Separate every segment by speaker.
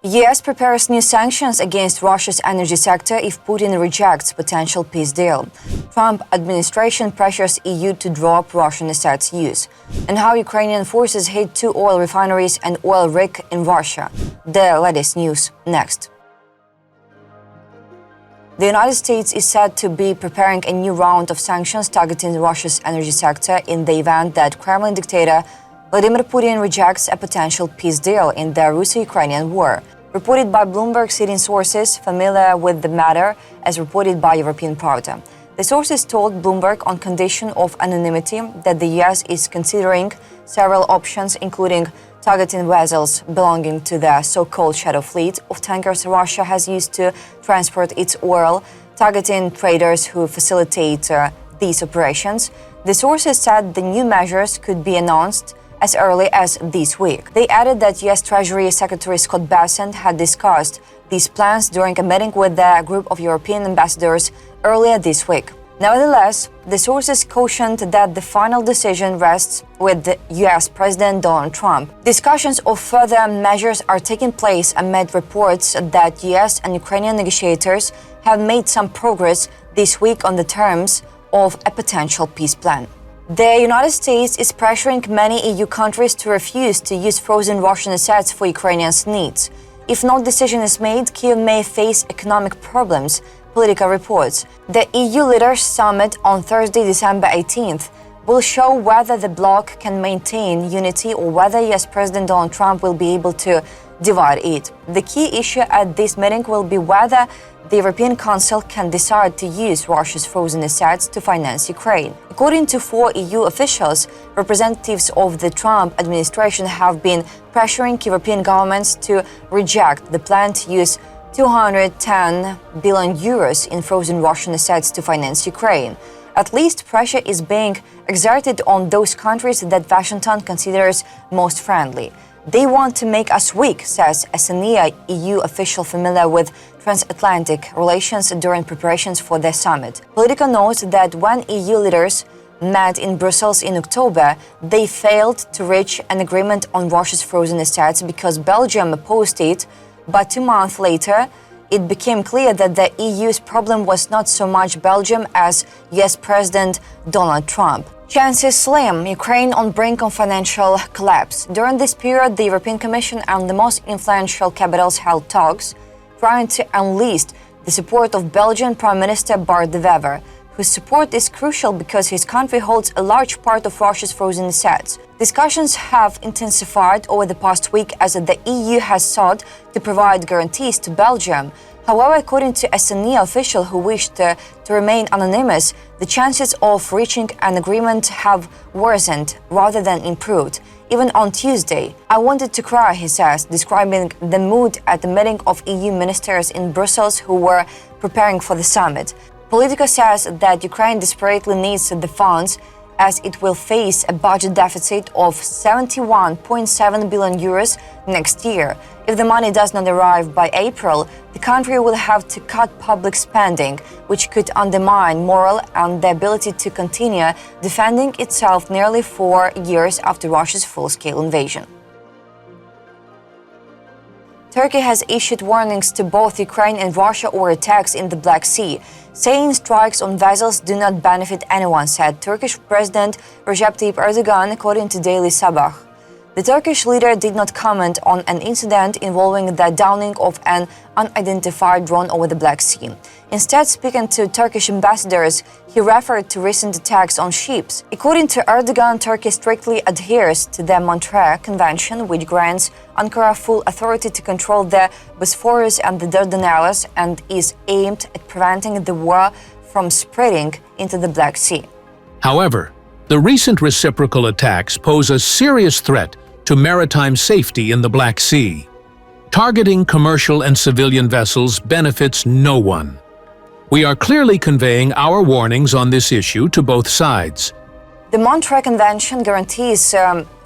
Speaker 1: US prepares new sanctions against Russia's energy sector if Putin rejects potential peace deal. Trump administration pressures EU to drop Russian assets use. And how Ukrainian forces hit 2 oil refineries and oil rig in Russia. The latest news next. The United States is said to be preparing a new round of sanctions targeting Russia's energy sector in the event that Kremlin dictator Vladimir Putin rejects a potential peace deal in the Russo-Ukrainian war. Reported by Bloomberg, citing sources familiar with the matter, as reported by European Pravda. The sources told Bloomberg on condition of anonymity that the US is considering several options, including targeting vessels belonging to the so-called shadow fleet of tankers Russia has used to transport its oil, targeting traders who facilitate these operations. The sources said the new measures could be announced as early as this week. They added that US Treasury Secretary Scott Bessent had discussed these plans during a meeting with a group of European ambassadors earlier this week. Nevertheless, the sources cautioned that the final decision rests with the US President Donald Trump. Discussions of further measures are taking place amid reports that US and Ukrainian negotiators have made some progress this week on the terms of a potential peace plan. The United States is pressuring many EU countries to refuse to use frozen Russian assets for Ukrainians' needs. If no decision is made, Kyiv may face economic problems, Politico reports. The EU Leaders Summit on Thursday, December 18th, will show whether the bloc can maintain unity or whether US President Donald Trump will be able to divide it. The key issue at this meeting will be whether the European Council can decide to use Russia's frozen assets to finance Ukraine. According to 4 EU officials, representatives of the Trump administration have been pressuring European governments to reject the plan to use 210 billion euros in frozen Russian assets to finance Ukraine. At least pressure is being exerted on those countries that Washington considers most friendly. They want to make us weak, says a senior EU official familiar with transatlantic relations during preparations for the summit. Politico notes that when EU leaders met in Brussels in October, they failed to reach an agreement on Russia's frozen assets because Belgium opposed it, but 2 months later, it became clear that the EU's problem was not so much Belgium as US President Donald Trump. Chances slim, Ukraine on brink of financial collapse. During this period, the European Commission and the most influential capitals held talks, trying to enlist the support of Belgian Prime Minister Bart de Wever, whose support is crucial because his country holds a large part of Russia's frozen assets. Discussions have intensified over the past week as the EU has sought to provide guarantees to Belgium. However, according to a senior official who wished to remain anonymous, the chances of reaching an agreement have worsened rather than improved. Even on Tuesday, I wanted to cry, he says, describing the mood at the meeting of EU ministers in Brussels who were preparing for the summit. Politico says that Ukraine desperately needs the funds as it will face a budget deficit of 71.7 billion euros next year. If the money does not arrive by April, the country will have to cut public spending, which could undermine morale and the ability to continue defending itself nearly 4 years after Russia's full-scale invasion. Turkey has issued warnings to both Ukraine and Russia over attacks in the Black Sea, saying strikes on vessels do not benefit anyone, said Turkish President Recep Tayyip Erdogan, according to Daily Sabah. The Turkish leader did not comment on an incident involving the downing of an unidentified drone over the Black Sea. Instead, speaking to Turkish ambassadors, he referred to recent attacks on ships. According to Erdogan, Turkey strictly adheres to the Montreux Convention, which grants Ankara full authority to control the Bosphorus and the Dardanelles and is aimed at preventing the war from spreading into the Black Sea.
Speaker 2: However, the recent reciprocal attacks pose a serious threat to maritime safety in the Black Sea. Targeting commercial and civilian vessels benefits no one. We are clearly conveying our warnings on this issue to both sides.
Speaker 1: The Montreux Convention guarantees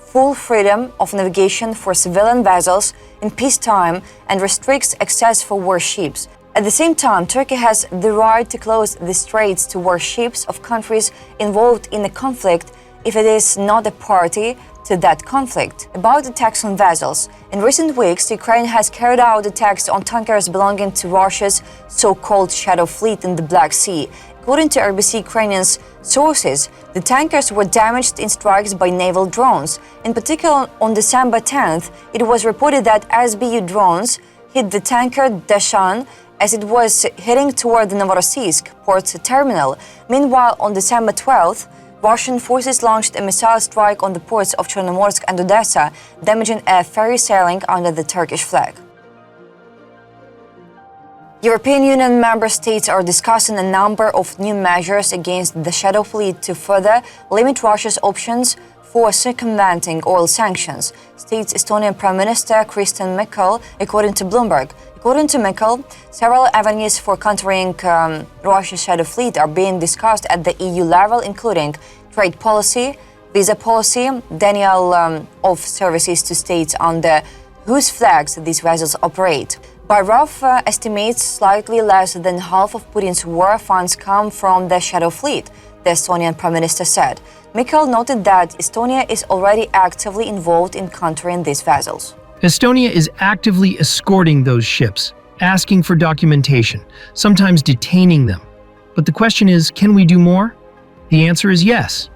Speaker 1: full freedom of navigation for civilian vessels in peacetime and restricts access for warships. At the same time, Turkey has the right to close the straits to warships of countries involved in the conflict if it is not a party to that conflict. About attacks on vessels. In recent weeks, Ukraine has carried out attacks on tankers belonging to Russia's so-called Shadow Fleet in the Black Sea. According to RBC Ukrainian's sources, the tankers were damaged in strikes by naval drones. In particular, on December 10th, it was reported that SBU drones hit the tanker Dashan as it was heading toward the Novorossiysk port terminal. Meanwhile, on December 12th, Russian forces launched a missile strike on the ports of Chernomorsk and Odessa, damaging a ferry sailing under the Turkish flag. European Union member states are discussing a number of new measures against the Shadow Fleet to further limit Russia's options for circumventing oil sanctions, states Estonian Prime Minister Kristen Michal, according to Bloomberg. According to Michal, several avenues for countering Russia's Shadow Fleet are being discussed at the EU level, including trade policy, visa policy, denial of services to states under whose flags these vessels operate. By rough estimates, slightly less than half of Putin's war funds come from the Shadow Fleet, the Estonian Prime Minister said. Michal noted that Estonia is already actively involved in countering these vessels.
Speaker 3: Estonia is actively escorting those ships, asking for documentation, sometimes detaining them. But the question is, can we do more? The answer is yes.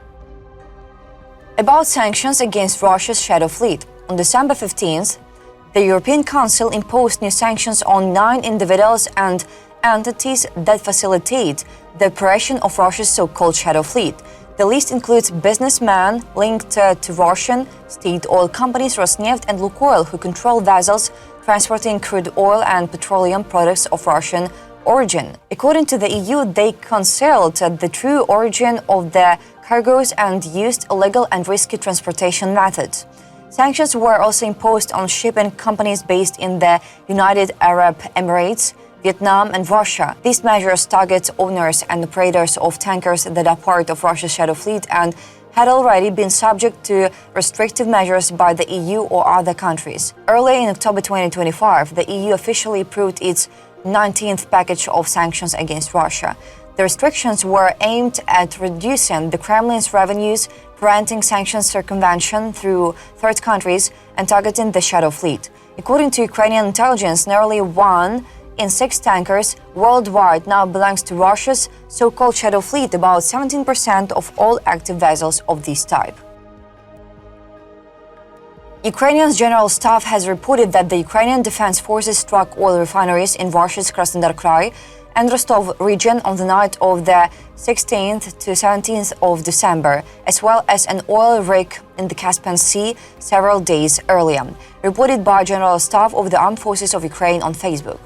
Speaker 1: About sanctions against Russia's Shadow Fleet. On December 15th, the European Council imposed new sanctions on 9 individuals and entities that facilitate the operation of Russia's so-called Shadow Fleet. The list includes businessmen linked to Russian state oil companies Rosneft and Lukoil, who control vessels transporting crude oil and petroleum products of Russian origin. According to the EU, they concealed the true origin of the cargoes and used illegal and risky transportation methods. Sanctions were also imposed on shipping companies based in the United Arab Emirates, Vietnam and Russia. These measures target owners and operators of tankers that are part of Russia's Shadow Fleet and had already been subject to restrictive measures by the EU or other countries. Early in October 2025, the EU officially approved its 19th package of sanctions against Russia. The restrictions were aimed at reducing the Kremlin's revenues, preventing sanctions circumvention through third countries, and targeting the Shadow Fleet. According to Ukrainian intelligence, nearly 1 in 6 tankers worldwide now belongs to Russia's so-called Shadow Fleet, about 17% of all active vessels of this type. Ukrainian's General Staff has reported that the Ukrainian Defense Forces struck oil refineries in Russia's Krasnodar Krai and Rostov region on the night of the 16th to 17th of December, as well as an oil rig in the Caspian Sea several days earlier, reported by General Staff of the Armed Forces of Ukraine on Facebook.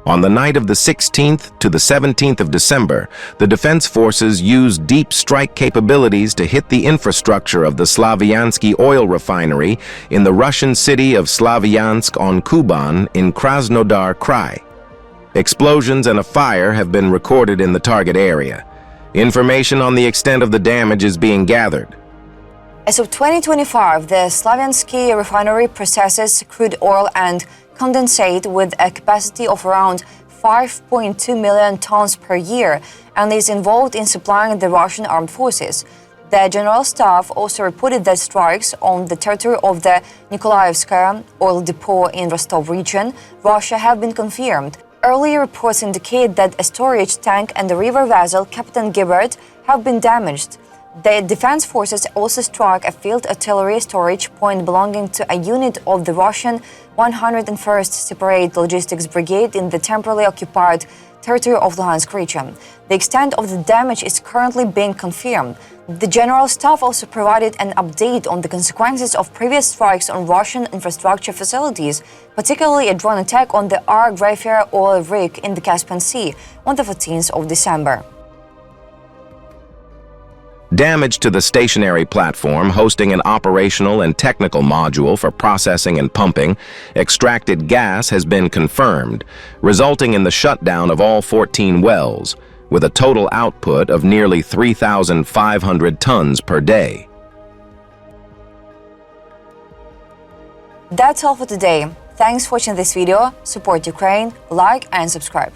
Speaker 4: On the night of the 16th to the 17th of December, the Defense Forces used deep strike capabilities to hit the infrastructure of the Slavyansky oil refinery in the Russian city of Slavyansk on Kuban in Krasnodar Krai. Explosions and a fire have been recorded in the target area. Information on the extent of the damage is being gathered.
Speaker 1: As of 2025, the Slavyansky refinery processes crude oil and condensate with a capacity of around 5.2 million tons per year and is involved in supplying the Russian armed forces. The General Staff also reported that strikes on the territory of the Nikolaevskaya oil depot in Rostov region, Russia, have been confirmed. Earlier reports indicate that a storage tank and the river vessel Captain Gibbard have been damaged. The Defense Forces also struck a field artillery storage point belonging to a unit of the Russian 101st Separate Logistics Brigade in the temporarily occupied territory of Luhansk region. The extent of the damage is currently being confirmed. The General Staff also provided an update on the consequences of previous strikes on Russian infrastructure facilities, particularly a drone attack on the Grafia oil rig in the Caspian Sea on the 14th of December.
Speaker 4: Damage to the stationary platform hosting an operational and technical module for processing and pumping extracted gas has been confirmed, resulting in the shutdown of all 14 wells, with a total output of nearly 3,500 tons per day.
Speaker 1: That's all for today. Thanks for watching this video. Support Ukraine, like and subscribe.